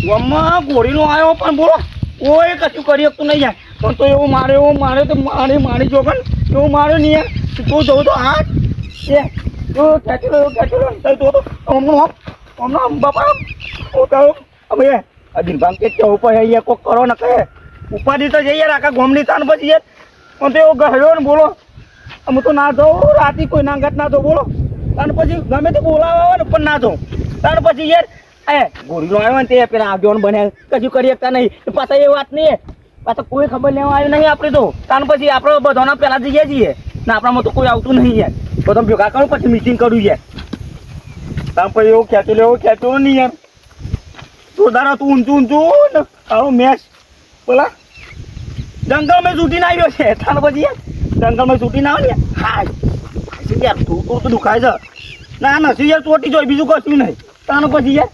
ગામમાં ગોળીનો આવ્યો પણ બોલો કોઈ કશું કરી શકતું નહીં યાર. પણ તો એવું મારે તો મારી જોગન એવું માર્યો નહીં યાર. તું જોઉં તો હાથ એ તો ખેંચેલો હમણાં બાપા હું કહું હવે દિલભાંગ કે જવું પડે અહીંયા કોક કરો ને કહે ઉપાધિ તો જઈએ આખા ગોમની તાન પછી યાર. પણ તો એવો ગહેડો ને બોલો અમે તો ના જાઉં રાતે કોઈ નાંગત ના જાઉં બોલો. તાન પછી ગમે તે બોલાવા આવે ને પણ ના જાઉં. તાન પછી યાર ગોળીનો આવ્યો ને તે પેલા આગેવાન બન્યા કશું કરી શકતા નહીં. પાછા એ વાત નહીં પાછા કોઈ ખબર લેવા આવ્યું નહીં આપણે તો. તાન પછી આપણે બધાના પહેલા જઈએ છીએ ને આપણામાં તો કોઈ આવતું નહીં યાર. બધા ભેગા કરું પછી મીટિંગ કરું યાર. તાન પછી એવું ખેંચેલો નહીં યાર. તું દારા તું ઊંચું ને આવું મેચ બોલા જંગલમાં છૂટીને આવ્યો છે. તાન પછી યાર જંગલમાં છૂટીને આવે ને હા યાર તું તો દુખાય છે. ના નથી યાર ચોટી જોઈ બીજું કશું નહીં. તાન પછી યાર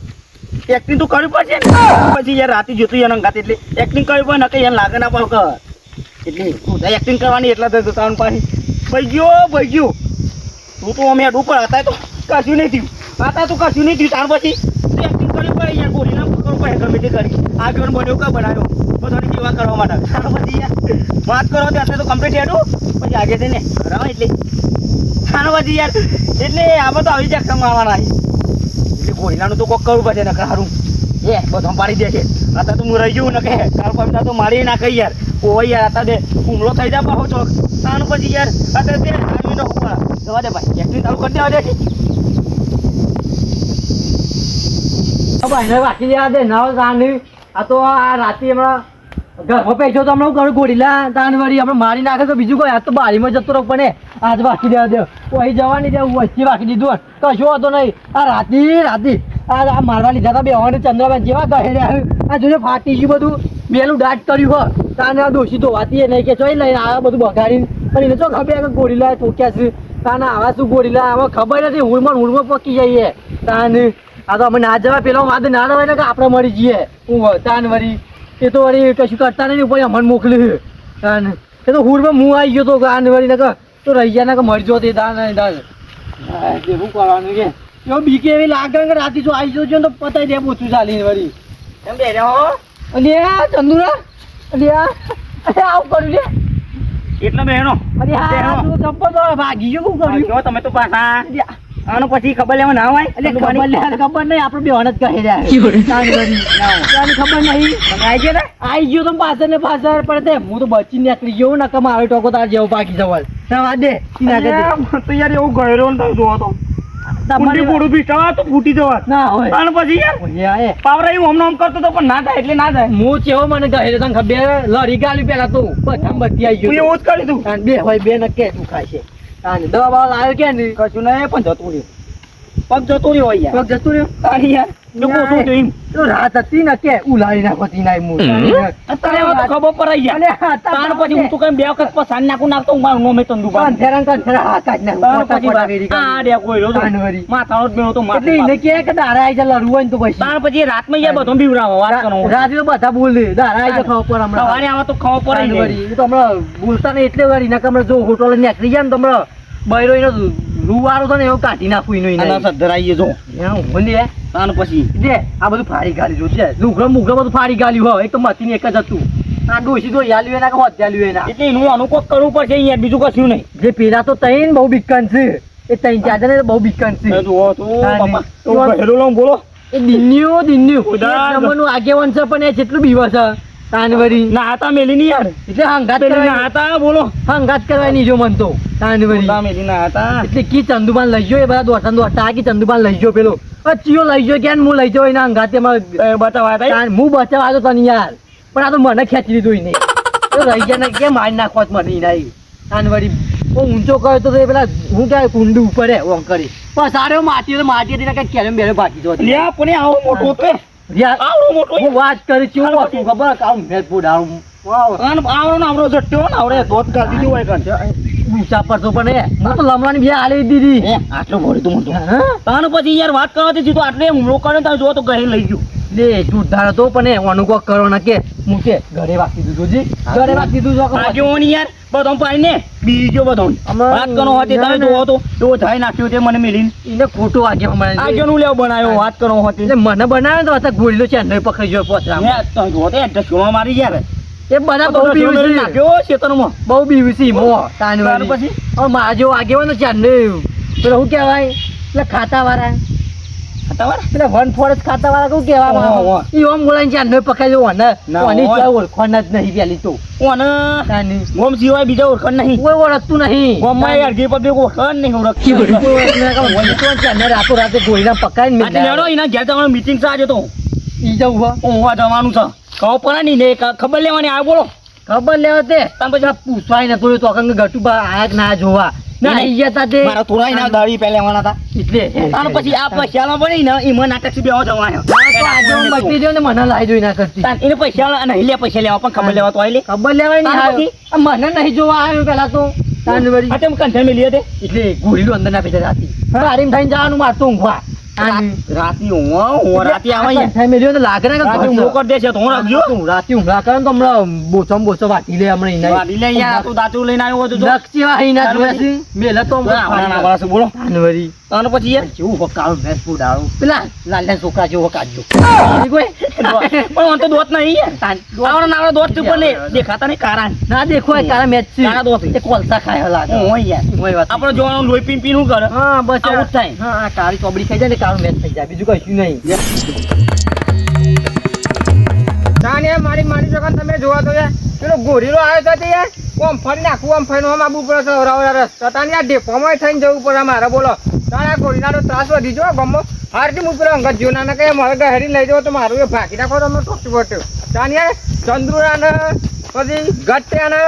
એક્ટિંગ તો કરવી પડશે ને. પછી યાર રાતે જોતું યાર અંગાત એટલે એક્ટિંગ કરવી પડે ને કે યાર લાગે ના પાવ કર એટલે એક્ટિંગ કરવાની એટલા થયું તાન પાછી ભાઈ ગયો તું તો અમે અડવું પણ હતા તો કશું નહીં થયું. હતા તો કશું નહીં થયું. તાર પછી એક્ટિંગ કરવી પડે યાર ગોળીના પકડવું પડે ગમે તે કરી આ જોન બન્યો કા બનાવ્યો બધાની સેવા કરવા માટે. તાર પછી યાર વાત કરો તો અત્યારે તો કમ્પ્લીટ હેડું પછી આગે થઈને બરાબર એટલે તાર પછી યાર એટલે આમાં તો આવી જ એક્શન મારવાના એટલે ગોળીનાનું તો કોક કરવું પડે ને સારું એ બધો પાડી દે છે. અત્યારે તો હું રહી ગયું ને કે કાલ પમતા તો મારી ના કહી યાર ઓ યાર અત્યારે હુમલો થઈ જાય પાછો ચોક. તાનું પછી યાર અત્યારે તે આવીને હું જવા દે ભાઈ એક્ટિંગ ચાલુ કરી દેવા દે છે. ભાઈને વાંચી દેવા દે નવ તાની આ તો આ રાતે હમણાં ઘરમાં પૈસો તો હમણાં કરું ગોળીલા તાન વળી આપણે મારી નાખે તો બીજું કોઈ આ તો બારીમાં જતો રહો પણ આજ વાંચી દેવા દે કોઈ જવાની દે વચ્ચે વાંચી દીધું કશો હતો નહીં. આ રાતી આ મારવા લીધા હતા બે હવાને ચંદ્રબાન જેવા કહે રહ્યા આ જોડે ફાટી ગયું બધું બેલું દાટ કર્યું હોય તાને આ દોષી તો વાતી નહીં કે ચોઈ લઈને આ બધું બગાડીને પણ એને તો ખબર કે ગોળીલા ઠોક્યા છે તાને આવા શું ગોળીલા આમાં ખબર નથી હુળમાં પકી જઈએ તાને આ તો અમે ના જવા પેલો વાદ ના રવાય ને કે આપણે મળી જઈએ હું તાન વળી એ તો વળી કશું કરતા નહીં ઉપર અમને મોકલ્યું તાન એ તો હુરમાં હું આવી ગયો તો ગાન વળી ને તો રહી ગયા ને કે મરી જો તે દાન શું કરવાનું કે એવો બીકે એવી લાગે કે રાતે જો આવી જજો તો પતાવી દે પૂછું ચાલીને વળી એમ બે રહ્યો અલ્યા ચંદુરા અલ્યા આવું કર્યું લે એટલે બહેનો ચંપલ તો ભાગી ગયો શું કર્યું તમે તો પાછા આનો પછી ખબર લેવા ના હોય એટલે ખબર નહીં આપણે બે હણ જ કહી રહ્યા ખબર નહીં આવી ગયો ને આવી ગયો તો પાછળ ને પાછળ પણ હું તો બચી નીકળી ગયો ને કમ આવે ટોકો તાર જેવો પાકી જવાલ દે તો યાર એવું ગયરો ને જોવો તો પૂરું પીસ્ટા તો ફૂટી જવા ના હોય અને પછી યાર પાવરા એવું હમણાં કરતો તો પણ ના થાય એટલે ના થાય. હું ચેવો મને કહે તને ખબર લડી ગાલી પેલા તું પ્રથમ બધી આવી ગયો એવું જ કરી દઉં બે હોય બે ને કે તું ખાશે દવા બવા લાવ્યો કે નહીં કશું નહીં પણ જતું રહ્યું પગ જતું રહ્યો હોય યાર પગ જતું રહ્યો તારી યાર શું થયું તો રાત હતી ને કે ઉલાડી નાખતી ના અત્યારે તો ખબર પડાઈ ગયા તાણ પછી હું તો કઈ બે વખત પસાન નાખું નાખતો હું મારું નોમે તંદુ માથાનો જ મેળો તો દારા આવી જાય લડવું હોય ને તો પછી તાણ પછી રાતમાં યાર બધો બીવરાવો વાત કરો રાતે તો બધા બોલે દારા આવી જાય ખબર પડે સવારે આવા તો ખબર પડે તો હમણાં બોલતા ને એટલે વળી ના કે જો હોટલ નીકળી જાય ને તો હમણાં બૈરો એનો રૂવારો તો ને એવું કાઢી નાખવું ધરાઈએ જો બોલીએ તાણ પછી દે આ બધું ફાડી ગાલી જો છે લુગડો મુગડો બધું ફાડી ગાલ્યું હોય એક તો મથી એક જ હતું આ ડોસી તો યાલ્યું એના કે વધ્યાલ્યું એના એટલે એનું અનુકોક કરવું પડશે યાર બીજું કશું નહીં. જે પેલા તો તૈન બહુ બીકન છે એ તૈન ચાર જણ બહુ બીકન છે બોલો એ દિન્યું આગેવાન છે પણ એ જેટલું બીવા છે તાનવરી ના હતા મેલી ની યાર એટલે હંગાત ના હતા બોલો હંગાત કરવાની જો મન તો તાનવરી મેલી ના હતા એટલે કી ચંદુબાન લઈ ગયો એ બધા દોટા કી ચંદુબાન લઈ ગયો પેલો ચિયો લઈ ગયો ક્યાં હું લઈ જાઉં એના હંગાતે બચાવવા હું બચાવવા તો તને યાર પણ આ તો મને ખેંચી લીધું નહીં તો રહી ગયા ને કેમ મારી નાખવા મને નહીં તાનવરી ઊંચો કર્યો તો પેલા હું ક્યાં કુંડું ઉપર ઓમ કરી પણ સારો માટી હતી કઈ કેમ બેરે ભાગી જો પણ આવો મોટો હું વાત કરી છું ખબર આવું મેચ બોડાવું આવડો જટ્યો ને આવડે ધોત કાઢી દીધું હોય ઊંચા પર તો પણ હું તો લમવાની બે હાલી દીધી આટલો ભરી તું મોટો તાણ પછી યાર વાત કરવાથી જીતો આટલે હુમલો કર્યો તારે જો તો ઘરે લઈ ગયું લે ચૂંટાડો તો પણ અનુભવ કરો ને કે હું કે ઘરે વાગી દીધું જી ઘરે વાગી દીધું આગેવાની યાર બધો પાણી ને બીજો બધો વાત કરો હતી તમે જોવો તો એવો થાય નાખ્યો તે મને મિલીને એને ખોટું વાગે હમણાં આ કેનું લેવ બનાવ્યો વાત કરો હતી એટલે મને બનાવ્યો તો અત્યારે ગોળીનો ચેન્નઈ પકડી ગયો પોચરા મેં તો જોવો તે એડ્રેસ જોવા મારી ગયા એ બધા બહુ બીવી છે નાખ્યો ખેતરમાં બહુ બીવી છે મો તાન તારું પછી પછી હવે મારા જેવો આગેવાનો ચેન્નઈ પેલો શું કહેવાય એટલે ખાતાવાળા ખતરનાક પેલા વન ફોરેસ્ટ ખાતાવાળા શું કહેવામાં ઓહો. ઈ ઓમ બોલાઈને ચેન્નઈ પકડી ઓને ના, ઓની ઓય. કોઈ ઓળખાણ જ નહીં પેલી તો ઓને તાની ગોમ સિવાય બીજા ઓળખાણ નહીં કોઈ ઓળખતું નહીં ગોમમાં અડધી પબ્લિક ઓળખાણ નહીં ઓળખતી ચેન્નઈ રાતો રાતે ગોળીના પકડીને આજે લેડો એના ઘેર તમારે મીટિંગ છે આજે તો ઈ જવું હો ઓવા જવાનું છે કહો પડે નહીં ને ખબર લેવાની આ બોલો ખબર લેવા તે તમે પછી પૂછવાય નતું તો કંગ ગટુબા આયા કે ના જોવા ના એને- આઈ ગયા તા તે મારા થોડા એના દાડી પહેલા લેવાના હતા એટલે અને પછી આ પૈસામાં બની ને એમાં નાટક થી બેવા જવાયો બચી ગયો ને મને લાવી જોઈ ના કરતી એને પૈસા નહીં લે પૈસા લેવા પણ ખબર લેવા તો આઈ લે ખબર લેવાય નહીં તાર આવ્યો. આ મને નહીં જોવા આવ્યો પેલા તો તાનવરી આ તેમ કંઠે મેલી હતી એટલે ગોળીનું અંદર ના પીધે રાતી ગાડીમાં થઈને જવાનું મારતો ઊંઘવા રાતી હું રાતી આવે કંઠાઈ મેલ્યો તો લાગે ને કે રાતે ઘર હું કરી દેશે તો હું રાખજો તું રાતે ઊંઘા કરે ને તો હમણાં બોચો વાટી લે હમણાં ઈને. વાડી લે યાર તું દાતું લઈને આવ્યો હતો તો નક્ષી વાહી ના જોયા છે. મેલે તો હમણાં વાળા છે બોલો તાનવરી અને પછી યાર જેવું હો કાળું ભેંસ પૂડાળું. પેલા લાલ્યા છોકરા જેવો કાઢજો કોઈ પણ હું તો દોત નહીં યાર આવડો નાવડો દોત છે પણ એ દેખાતા નહીં કારા ના દેખો એ તારા મેચ છે તારા દોસ્ત. એ કોલસા ખાય લાગે હોય યાર હોય વાત. આપણે જોવાનું લોહી પીન પીન શું કરે હા બસ આવું જ થાય. હા આ કાળી ચોબડી ખાઈ જાય ને કાળું મેચ થઈ જાય બીજું કશું નહીં મારી મારી જગન તમે જોવા તો યાર પેલો ગોરીલો આવ્યો તો યાર ઓમ ફરી નાખું આમ ફરીને આમ આબુ પડે છે રાવડા રસ્તા તાને યાર ડેપોમાં થઈને જવું પડે મારે બોલો તારા ગોરીલાનો ત્રાસ વધી જો ગમો હારથી હું પેલો અંગત જોના ને કે મારે ગહેરી લઈ જાવ તો મારું એ ભાગી નાખો તમે ટોકી પડ્યો તાને યાર ચંદ્રુરાને પછી ગટ્યાને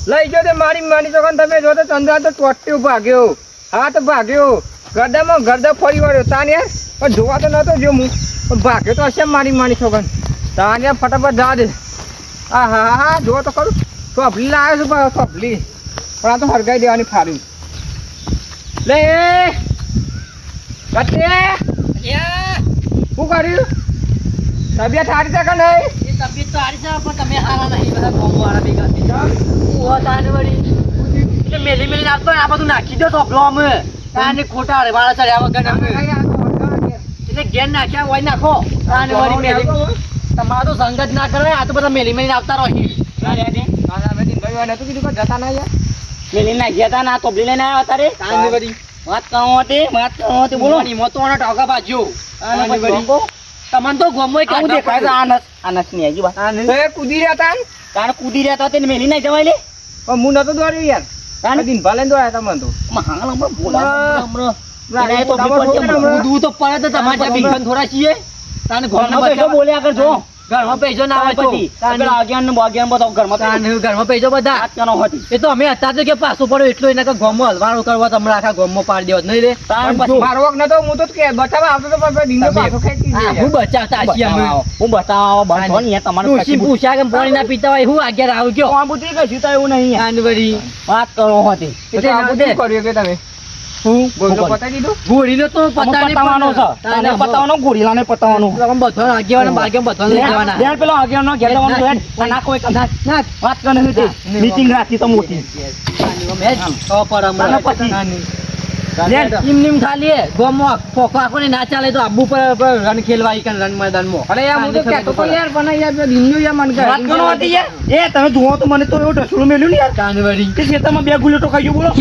લઈ ગયો તો મારી મારી જગન તમે જો તો ચંદ્રા તો ટોટ્યું ભાગ્યો હા તો ભાગ્યો ગરદામાં ગરદા ફરી વળ્યો તાને યાર પણ જોવા તો નતો જો હું પણ ભાગ્યો તો હશે મારી મારી છોકન તાને યાર ફટાફટ જા દે હા હા હા જો તો ખરું ચોપલી લાવ્યો છું પણ ચોપલી પણ આ તો હરગાઈ દેવાની ફારી લે કટે શું કર્યું તબિયત સારી છે કે નહીં એ તબિયત તો હારી છે પણ તમે હારા નહીં બધા કોમવાળા ભેગા થઈ જાઓ ઓ તાનવરી એટલે મેલી મેલી નાખતો ને આ બધું નાખી દો તો બ્લોમ તાને ખોટા રે વાળા ચડ્યા વગર અમે. એટલે ઘેર નાખ્યા હોય નાખો તાનવરી મેલી તમારો તો સંગત ના કરે આ તો બધા મેલી મેલી આવતા રહી જતા ના યાર મેલી ના ગયા તા ના તોબલી લઈને આવ્યા તારે તાનવરી વાત કરો હતી બોલો બોલો મો તો આના ટોકા બાજ્યો તાનવરી. તમને તો ગમો આવું દેખાય છે આનસ ની હજી વાત તો એ કૂદી રહ્યા તા ને તારે કૂદી રહ્યા હતા તેને મેલી ના જવાય લે પણ હું નતો દોડ્યો યાર તાને દિન ભલે દોડ્યા તમને તો હાલ હમણાં બોલા હમણાં રાતે એને તો તમારે બીપર છોકરા છે. હમણાં. દૂધ તો પડે તો તમારે ત્યાં ભીખન થોડા છીએ તાને ઘરમાં ઘરમાં પૈસો બોલ્યા કરજો ઘરમાં પૈસો ના આવે તો પછી પેલા આગિયાર ને બાગિયાર બતાવો ઘરમાં પૈસો. ઘરમાં પૈસો બધા વાત કરો હતી એ તો અમે અત્યારે તો કે પાછો પડ્યો એટલો એના ગમો હલવાણો કરવા તમને આખા ગમો પાડી દેવો નહીં રે તાર પણ પછી મારો વખ નતો હું તો કે બતાવવા આવતો તો પણ દિન પાછો ખેંચી આ દે હું બચાવતા છીએ અમે હું બતાવો બંધ હો ને યાર તમારે ડોશી પછી પૂછ્યા કે પાણી ના પીતા હોય હું આગળ આવું કયો આ બધું કશું તો એવું નહીં યાર. જાનવરી વાત કરો હતી એટલે ના શું દે. કર્યું કે તમે હું બોલો પતાઈ દીધું ગોળીનો તો પતા નહીં પતાવવાનો છે તને પતાવવાનો ગોરીલાને પતાવવાનો બધો આગેવાના બાગેમાં બધો લઈ જવાના યાર પેલો આગિયાર નો ઘેર જવાનો છે. આ નાખો એક નાખ, નાખ. વાત કરે હતી મીટિંગ રાખી તો મોટી ના ચાલે તો આબુ પર રન ખેલવા રન મેદાનમાં અરે યાર હું તો કહેતો તો યાર પણ યાર દિનનું યાર મન વાત કરો હતી યાર એ તમે જુઓ તો મને તો એવું ઢસડું મેલ્યું ને યાર કાનવરી કે ખેતરમાં બે ગુલેટો ખાઈ ગયો બોલો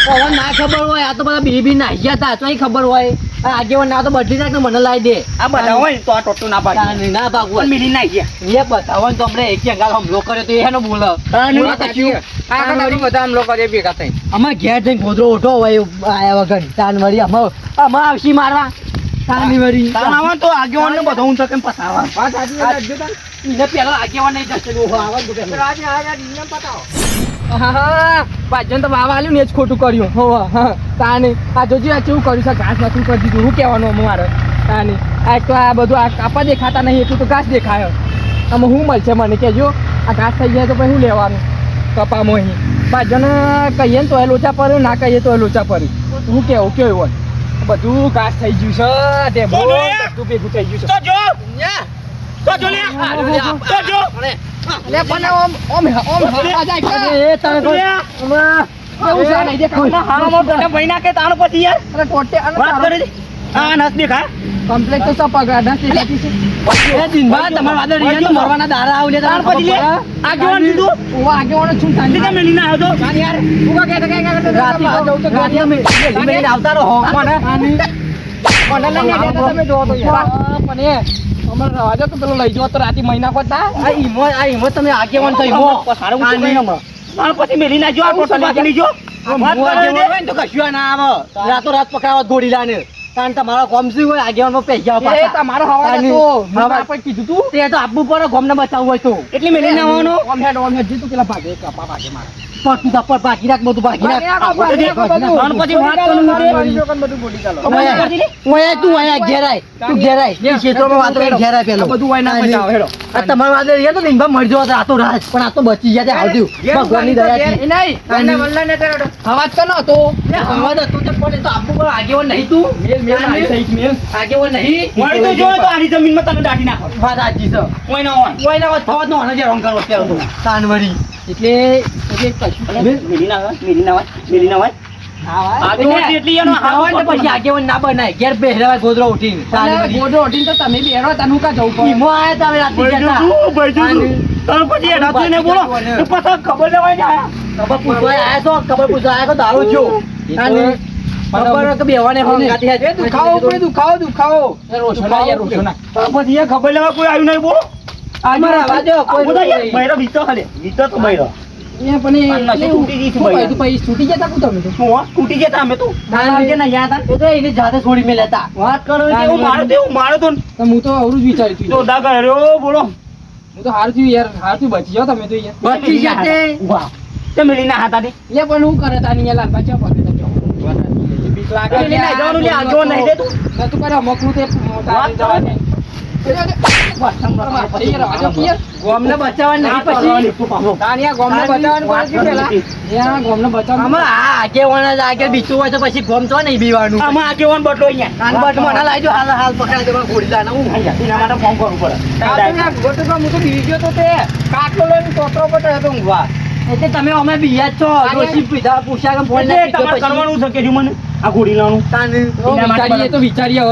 પવન ના ખબર હોય આ તો બધા બી નાહી ગયા હતા તો ખબર હોય આ આગેવાન ના તો બદલી નાખ ને મને લાવી દે આ બધા હોય ને તો આ ટોટું ના પાડી કાનવરી ના ભાગવું પણ મિલી ના ગયા એ બતાવો તો અમને એક અંગાલ હુમલો કર્યો તો એનો બોલો કાનવરી બોલો તો શું? આ કદાચ બધા આમ લોકો ભેગા થઈ અમાર ઘેર જઈને ગોદરો ઉઠો હોય આયા વગર તાનવરી અમાર આવશી મારવા તાનવરી તાણ આવા તો આગેવાન ને બધા હું તો કેમ પતાવા વાત સાચી વાત જો તને એને પેલા આગેવાન નહીં જશે નો આવા જ તો આજે આ યાર દિનને પતાવો હા પાછળ તો વાવા આલ્યું ને જ ખોટું કર્યું હો હા તાને આ જોજો આ કેવું કર્યું છે ઘાસ નથી કરી દીધું શું કહેવાનું મારે તાને આ તો આ બધું આ કાપા દેખાતા નહીં એટલું તો ઘાસ દેખાયો આમાં શું મળશે મને કહેજો આ ઘાસ થઈ જાય તો પછી શું લેવાનું કપામાં અહીં પાછળ કહીએ ને તો એ લોચા પડે ના કહીએ તો એ લોચા પડે હું કેવું કેવું હોય બધું ઘાસ થઈ ગયું છે તે બહુ બધું ભેગું થઈ ગયું છે તો જો તો જો લે તો જો લે પણ ઓમ હવા જાય કે એ તારે કોઈ એવું છે નહીં દેખાવ હામાં મોટા ભાઈના કે તાણ પછી યાર અરે ટોટે વાત કરી દે આ નસ દેખા કમ્પ્લેટ તો સપ પગડા દેખાતી છે એ દિનભર તમારા વાદળ રીંગણ તો મરવાના દારા આવલે તાણ પછી લે આ જોન દીધું ઓવા આગેવાનો છું તે તાની તમે લીના આવતો યાર ઉગા કે રાતી જવું તો રાતી અમે મેં આવતા રહો મને લઈને દેતા તમે જોવો તો યાર પણ એ અમાર રવાજો તો પેલો લઈ જવો તો રાતી મહિના કોતા આ ઈમો તમે આગેવાન છો ઈમો સારું હું કહી નમ તાણ પછી મેલી ના જો આ ટોટો બાકી જો વાત કરે દે તો કશું ના આવે રાતો રાત પકડાવત ગોડીલાને કારણ તમારો કોમ શું હોય આગેવાનમાં પૈસા એ પાછા તમારો હવા તો આપણે કીધું તું તે તો આપવું પડે ગોમને બચાવવું હોય તો એટલે મેલી ના આવવાનો ઓમ હેડ જીતું પેલા ભાગે કપા ભાગે મારા પણ તું તપર બાકી રાખ બધું બાકી રાખ તાણ પછી વાત કરું બધું બોલી ચાલો તું અહીંયા ઘેરાય તું ઘેરાય એ ક્ષેત્રમાં વાતો કરીને ઘેરાય પેલો બધું હોય ના બચાવ હેડો આ તમારો વાદળ રહ્યા તો દિનભર મરી જવો રાતો રાત પણ આ તો બચી ગયા તે આવતું ભગવાનની દયાથી નહીં વલ્લા ને તેડો હવાજ તો નતો હવે તો તું તો પડે તો આપવું પડે આગેવાન નહીં તું મેલ આગેવાન નહીં મળી તો જો તો આની જમીનમાં તને દાઢી નાખો વાત સાચી છે કોઈ ના હોય કોઈ ના વાત થવા જ ન હોને જે રોંગ કરો અત્યારે તો તાનવરી એટલે કશું મેલી ના હોય મેલી ના હોય મેલી ના હોય આ તો એટલી એનો આવવાનું તો પછી આગેવાન ના બનાય ઘેર બેહરાવા ગોદરો ઉઠીને તાનવરી ગોડો ઓટીને તો તમે બેરો તનું કા જવું પડે ઈમો આયા તા હવે રાતની જતા તાણ પછી એ રાત્રે ને બોલો તો પાછા ખબર ના હોય ને આયા ખબર પૂછવા આયા તો ખબર પૂછવા આયા તો દારૂ જો ખબર કે બેવાને હોંગ ગાતી હે દુખાવો ઉપર દુખાવો રોશના યાર રોશના તાણ પછી એ ખબર લેવા કોઈ આવ્યું નહીં બોલો અમારા વાજો કોઈ બધા યાર બૈરો બીતો ખાલી બીતો તો બૈરો એ પણ નશી તૂટી ગઈ છે ભાઈ. તું પછી છૂટી જતા કુ તમે તો શું તૂટી ગયા અમે તો નાના ના યાદ આ તો એને જાતે છોડી મે લેતા વાત કરો એવું મારો તો તો હું તો અવરું જ વિચાર્યું તો તું દા કર્યો બોલો હું તો હાર થયું યાર હાર થયું બચી જાઓ તમે તો યાર બચી જાતે વાહ તે મેલી ના હાથ આથી લે પણ હું કરે તાની યાર લાલ બચ્ચા પકડે તો બીક લાગે મેલી ના જવાનું લે આગો નહીં દે તું નતું કરે મકરું તે વાત જવા દે ગોમને બચાવવા નહીં પછી તાનિયા ગોમને બચાવવાનું કરે છે પેલા યા ગોમને બચાવવાનું આમાં આ આગેવાના જ આગળ બીચું હોય તો પછી ગોમ તો નહીં બીવાનું આમાં આગેવાન બદલો અહીંયા બટ મને લાગ્યો હાલ હાલ પકડાઈ દેવા ગોળી દાના હું એના માટે ફોન કરવું પડે ગોટુમાં હું તો બીવી ગયો તો તે કાટલો લઈને ટોટરો પર હતો ઊંઘવા એટલે તમે અમે બીયા જ છો ડોશી પીધા પૂછ્યા કે ફોન એટલે તમારે કરવાનું છે કે મને આ ઘોડી લાવવાનું વિચારીએ તો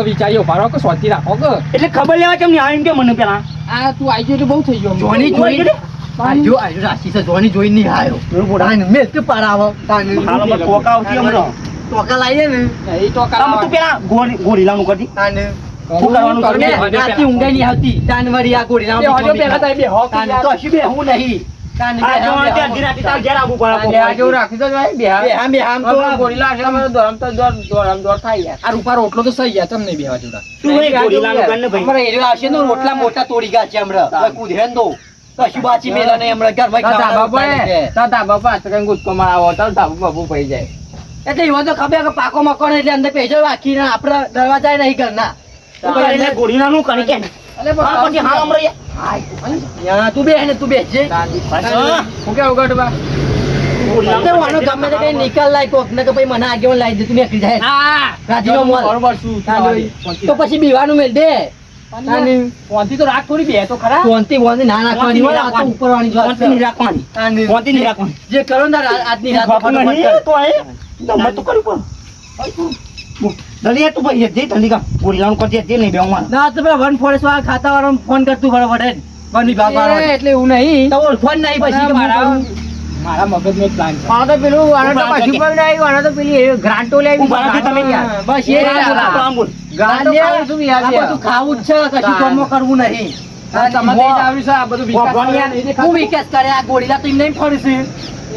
વિચારીએ ભારો કે સ્વાતી રાખો કે એટલે ખબર લેવા કેમ નહીં આવ્યું કે મને પેલા આ તું આવી ગયો એટલે બહુ થઈ ગયો જોની જોઈ આજો આજો રાશી છે જોની જોઈ નહીં આયો તાન મે તે પારાવ તાન હાલ અમે ટોકા આવતી હમણાં ટોકા લાઈએ ને એ તો આમ તું પેલા ઘોડી લાવવાનું કરતી તાન શું કરવાનું છે? અને રાતી ઊંઘાઈ નહીં આવતી તાનવરી આ ગોળી બે હજો પહેલા તારી બે હોક તાન તો હશી બે હું નહીં તાન આ જો આ અડધી રાતે તાર ઘેર આવવું પડે આ જેવું રાખી તો જાય બે બે આમ તો ગોળીલા છે અમે દોરમ થાય યાર આ રૂપા રોટલો તો સહી ગયા તમને બેવા જોડા તું એ ઘોડી લાવવાનું કર ને ભાઈ અમારે એરિયો આવશે ને રોટલા મોટા તોડી ગયા છે હમણાં કુધેન દો કશું બાચી મેલા નહીં હમણાં ઘર પડી જાય એટલે એવો તો ખબર કે પાકો મકોણ એટલે અંદર પેજો રાખીને આપણે દરવાજા નહીં ઘરના એટલે ઘોડી લાવવાનું કરી કે હા પછી હા હમણાં યા તું બે ને તું બેસજે હું કેવું ગઢવા તે વાનો ગમે તે કઈ નિકાલ લાય કોક ને કે ભાઈ મને આગેવાન લાવી દે તું નીકળી જાય હા રાજીનો મોલ. બરોબર શું તો પછી બીવાનું મેલ દે ફોનથી તો રાખ થોડી બે તો ખરા ફોનથી બોનથી ના નાખવાની હોય આ તો ઉપરવાળી જ વાત ફોનથી નહીં રાખવાની તાની. ફોનથી નહીં રાખવાની જે કરો ને આજની રાત બાપા નહીં તો એ નંબર તો કર્યું પણ દલિયા તું ભાઈ જે ઠંડી કામ ઘોડી લાવવાનું કરજે જે નહીં બેહું મારે ના તો પેલા વન ફોરેસ્ટ વાળા ખાતા વાળા ફોન કરતું બરોબર હે વન વિભાગ વાળા એટલે એવું નહીં તો ફોન નહીં પછી કે હું કરું? મારા મગજનો જ પ્લાન છે આ તો પેલું આને તો પાછું પણ નહીં આવ્યું, આને તો પેલી ગ્રાન્ટો લેવી હું બરાબર તમે યાર. બસ એ આમ બોલ. ગ્રાન્ટ આ બધું ખાવું જ છે કશું કામમાં કરવું નહીં. તમારે ત્યાં આવ્યું છે આ બધું વિકાસ ભગવાન નહીં હું દેખાતું. વિકાસ કરે આ ગોળીલા તો એમ નહીં ફરી છે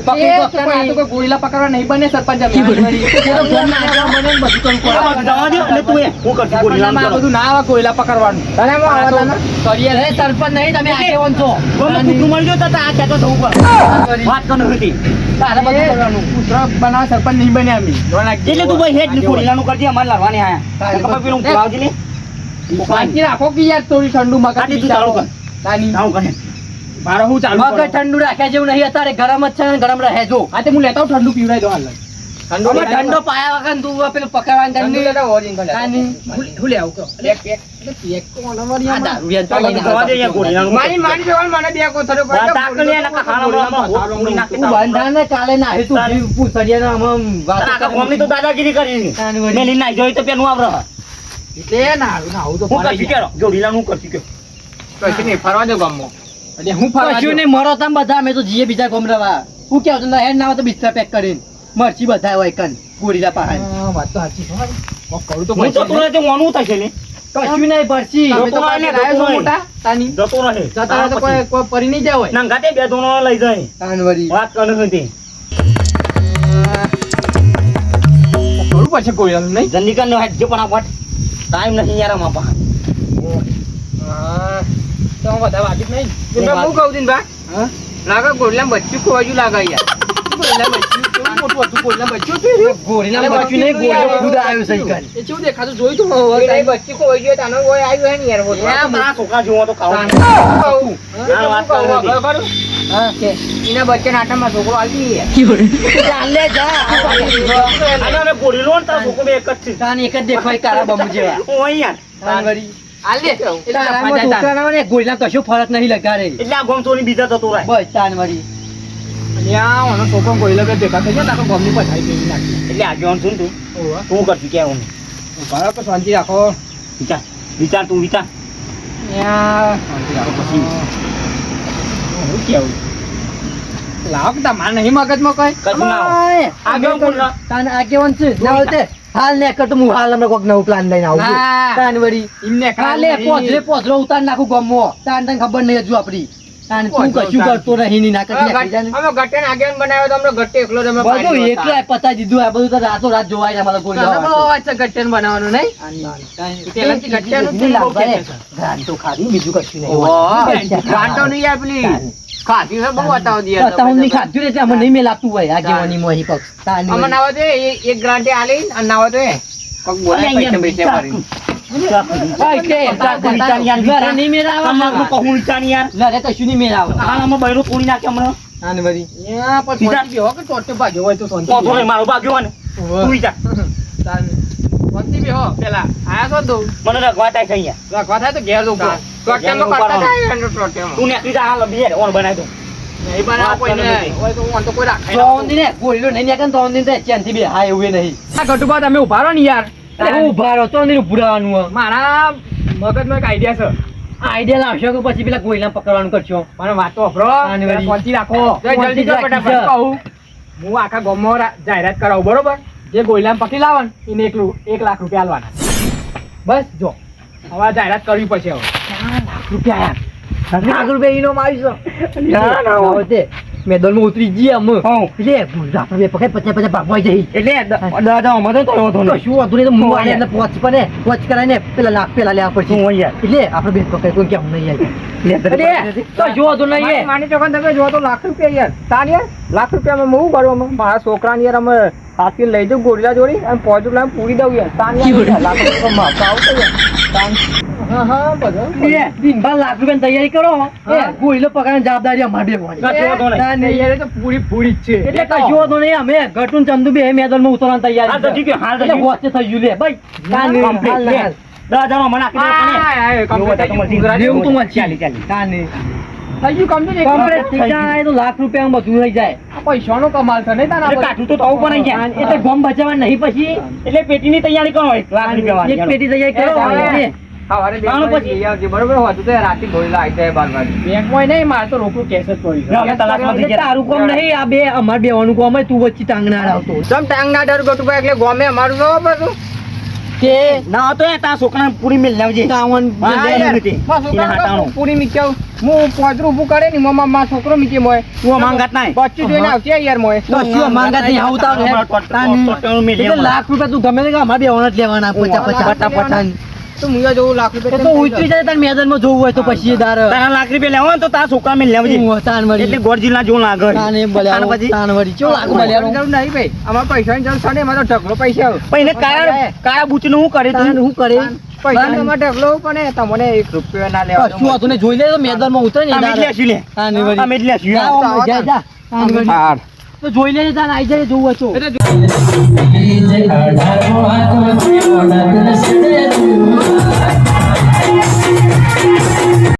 એ તો પણ આ તો કોઈ ગોળીલા પકડવા નહીં બને સરપંચ અમે. એ તો ફોન ના આગળ મને ને બધું કરવું આ પડે. જવા દે એટલે તું એ હું કરતી ઘોડી સરપંચમાં આ લાવવાનું બધું ના આવે ગોળીલા પકડવાનું તને હું આવે તને? કરીએ રે સરપંચ નહીં તમે આગેવાન છો. કુટુંબ મળ્યો તો આ કહેતો થવું પડે વાત કરવાનું હતી તારે બધું કરવાનું. પુત્ર બનાવ સરપંચ નહીં બને અમે એટલે તું ભાઈ હેડ ઘોડી લાવવાનું કરજે અમારે લાવવાની આયા ખબર પેલું પુલાવજી ને બાકી રાખો કે યાર થોડી ઠંડુ મગજ કાઢી તું ચાલુ કર તાની આવું કરે મારે હું ચાલુ મગજ કરું? ઠંડુ રાખ્યા જેવું નહીં અત્યારે ગરમ જ છે ને ગરમ રહે જો. હા તે હું લેતા આવું ઠંડુ પીવડાવી દો હાલ હવે ઠંડો પાયા વગર તું પેલું પકડવાનું ઠંડુ ઠંડી લેતા આવો, ઓરિજિનલ લેતા આવો. તાની. હું લે આવું કહો. એક આ દારૂડિયા તો લઈને જવા દે યાર ગોળીલાનું. મારી જોવાન મને બે કોથળો વાત તાકલી એના ખાનામાં પૂરી નાખી તું બંધા ને કાલે નાહી તું જીવ પૂછડિયા ને આમ વાત આખા ગામની તો દાદાગીરી કરી તાન વળી. મેલી નાઈ જોઈ તો પેલું આવરે એટલે ના આવું તો હું કરશું કેરો ગોળીલાનું કરશું કે કશું નહીં ફરવા દો ગામમાં એટલે હું ફરવા કશું નહીં મરો તમ બધા અમે તો જીએ બીજા ગોમ રવા હું કેવું છું હેડ ના આવે તો બિસ્તરા પેક કરીને મરચી બધા હોય કન ગોરીલા પાસે વાત તો સાચી છે કહું તો હું તો તું તે મોનું થશે ને કશું નહીં ભરસી તમે તો કાલે લાયો છો મોટા તાની જતો રહે જતા તો કોઈ પરી નહીં જાય હોય નંગાતે બે દોનો લઈ જાય તાનવરી વાત કરે છે તે કરું પડશે કોઈ નહીં જલ્દી કર નો હેડ પણ આ ટાઈમ નથી યાર માપા હા તો બધા વાગી જ નહીં હું કહું દિન બા હા લાગે ગોળલા બચ્ચું ખોવાયું લાગે યાર ગોળલા બચ્ચું કેવું મોટું હતું ગોળલા બચ્ચું થયું ગોરીલા બચ્ચું નહીં ગોરીલો ખુદ આવ્યો સહી કર એ કેવું દેખાતું જોયું તું હવે બચ્ચું ખોવાઈ ગયું તાનો કોઈ આવ્યું હે ને યાર બોલ આ છોકરા જોવો તો ખાવ હા કે એના બચ્ચા નાટામાં છોકરો આવી યાર ચાલે જા અને ગોળી લોન તા છોકરો બે એક જ છે તાન એક જ દેખાય કાળા બમુ જેવા હું અહીંયા તાનવરી આલ દે તારામાં છોકરાના ને ગોરીલા કશો ફરક નહીં લગાડે એટલે આ ગોમ ચોરી બીજા જતો રહે બસ તાનવરી યા ઓનો છોકરો કોઈ લગે દેખા થઈ જાય તો ગમની પછાઈ ગઈ નાખી એટલે આ જોન છું તું ઓવા તું કરશું કે હું ઉભા તો શાંતિ રાખો વિચાર વિચાર તું વિચાર યા શાંતિ રાખો પછી હું કેવું લાવ કે તમારે નહીં મગજમાં કઈ કશું ના હોય. આગળ કોણ ના? તાન આગેવાન છે ના હોય તે હાલ ને કર તો હું હાલ અમે કોક નવું પ્લાન લઈને આવું હા. તાનવરી એમને કાલે પોધરો ઉતાર નાખું ગમો તાન તને ખબર નહીં હજુ આપડી તાન તું પોધરો કશું ઉતાર. કરતો નહીં ની નાકત અમે ગટ્ટે આગેવાન બનાવ્યો તો અમને ગટ્ટે એકલો જ અમે બધું એકલા પતાઈ દીધું આ બધું તો રાતો રાત જોવાય છે અમારે કોઈ ગટ્ટે બનાવવાનું નહીં પેલાથી ગટ્ટિયાનું જ બહુ ખેંચે છે. ગ્રાન તો ખાધી બીજું કશું નહીં ઓહો, ગાંઠો નહીં યાર પેલી ખાધી છે બહુ બતાવો દે યાર. તમને ખાધું ને એટલે અમને નહીં મેલાતું હોય આગેવાની મોહી પક્ષ તાન અમને નાવા દે એક ગ્રાન્ટે આલી અને નાવા દે કોક બોલે પૈસા પૈસા ભરી ઘરે નહીં મેળાવે. તમારું કહું વિચાર યાર ઘરે કશું નહીં મેળાવે. આમાં બૈરું તોડી નાખે હમણાં તાનવરી. યા પણ સીધા. શાંતિ બેહો કે ટોટે ભાગ્યો હોય તો શાંતિ તો થોડો મારો ભાગ્યો હોય ને તું વિચાર શાંતિ બેહો પેલા આયા છો તો મને રખવા થાય છે અહીંયા રાખવા થાય તો ઘેર જવું પડે. ટોટેમાં કરતા જાય ને ટોટેમાં. તું નીકળી જા હાલ બે ઓન બનાવી દો નહીં બનાવો કોઈને. હોય તો ઓન તો કોઈ રાખે તો ઊંધી ને ગોળીલો નહીં નીકળે ને તો ઊંધી ને ચેનથી બે હા એવું નહીં. આ ગટુબા તમે ઉભા રહો ને યાર એટલે હું ઊભા રહો તો ઊંધી ઊભું રહેવાનું હોય. મારા મગજમાં એક આઈડિયા છે આઈડિયા લાવશો કે પછી પેલા ગોળીલા પકડવાનું કરશો. મને વાતો અફરો આની વાળી. પહોંચી રાખો પહોંચી જલ્દી કરો રાખી ફટાફટ છે. કહું હું આખા ગામમાં જાહેરાત કરાવું બરોબર જે ગોયલામ પકડી લાવે ને એને 1 લાખ રૂપિયા આલવાના બસ જો હવે આ જાહેરાત કરવી પડશે હવે રૂપિયા લાખ રૂપિયા ઈનો મારીશો. ના, ના હોય. તે મેદાનમાં ઉતરી જઈએ અમે. હા. એટલે આપણે બે પકડ 50 ભાગવા જઈ. એટલે દાદા અમારે તો એવો તો શું હતું નહીં તો હું આને એટલે પોચ પડે પોચ કરાવીને પેલા લાખ પેલા લેવા પડશે. શું હોય યાર? એટલે આપણે બે પકડ કોઈ કેમ નહીં યાર. એટલે તો જો હતું નહીં એ. માની ચોકન તમે જો તો લાખ રૂપિયા યાર તાર યાર લાખ રૂપિયામાં હું કરું અમે મારા છોકરાને યાર અમે હાથી લઈ જાઉં ગોરીલા જોડી અને પોચું લાવીને પૂરી દઉં યાર તાન યાર લાખ રૂપિયા માગતા આવતો યાર તાન હા હા બધું એ દિનભર લાખ રૂપિયાની તૈયારી કરો એ ગોળીલો પકડવાની જવાબદારી અમારી બેવાની. યાર તો પૂરી પૂરી જ છે એટલે કશું હતું નહીં અમે ઘટું ચંદુ બે મેદાનમાં ઉતરવાની હા, તો ઠીક છે, હાલ તો તૈયારી ઠીક. એટલે વચ્ચે થઈ ગયું લે ભાઈ તાને Complete, હાલ લે. હાલ. દાદામાં મને આપી દે પણ એ. complete થઈ ગયું. ગુજરાતી દેવું તો મળશે. ચાલી, ચાલી. તાને થઈ ગયું complete. Complete થઈ જાય તો લાખ રૂપિયામાં બધું થઈ જાય. આ પૈસાનો કમાલ છે નહીં તારા એટલે કાઠું તો થવું પડે ને યાર. એટલે ગોમ બચાવવા નહીં પછી એટલે પેટીની તૈયારી કરો એક લાખ રૂપિયા વાળી. એક પેટી તૈયારી કરો એટલે સવારે તાણું બેંકમાં પછી. જઈ આવજે, બરોબર હોતું તો રાતે ગોળીલા આવી જાય 12 વાગે. બેંકમાં નહીં, મારે તો રોકડું કેશ જ પડી છે. ના, અમે તલાકમાં એટલે તારું કોમ નહીં આ બે અમાર બેવાનું કોમ હોય તું વચ્ચે ટાંગના આવતો તમ ટાંગ ના ડર ગોટુભાઈ એટલે ગોમે અમારું જો બધું. કે ના તો એ તારા છોકરાને પૂરી મિલ લાવજે. તાવન હા, હા, યાર. યાર. નથી. મારા એને છોકરાને હટાણું. કહું, પૂરી મીક્યાવું. હું પોચરું ઊભું કરે ને મમ્મા મારો છોકરો મીકે મોય તું આ માંગત નાય. બચ્ચું જોઈને આવશે યાર મોય કશું માંગા નહીં આવતા એટલે લાખ રૂપિયા તું ગમે તે કે અમારે બેવાના જ લેવાના 50 50 તો મુયા જેવું લાખ એ રૂપિયા તો ઉતરી જાય તાર મેદાનમાં જોવું હોય તો પછી તાર તારા લાખ રૂપિયા લેવા હોય ને તો તારા છોકરા મિલ લાવજે. તાન વળી એટલે ગોરજીલા જોન આગળ. તાને બલ્યારો તાન પછી? તાન વળી ચો લાખ પૈસાની બલ્યારો જરૂર નહીં ભાઈ, અમારે પૈસાની જરૂર છે ને, અમારે તો ઢગલો પૈસા આવે. પણ એને કાળા બૂચનું શું કરે તાન તું? હું કરે પૈસાનો અમારે ઢગલો પણ તમને 1 રૂપિયો ના લેવા કશું હતું ને જોઈ લે તો મેદાનમાં ઉતરે ને અમે જ તારે. લેશું લે. તાન વળી અમે જ લેશું. જા, ઓમ જા, જા. તાન વળી. હાર. તો જોઈ લેજે તાન આઈ જાય જોવું હતું એટલે જો-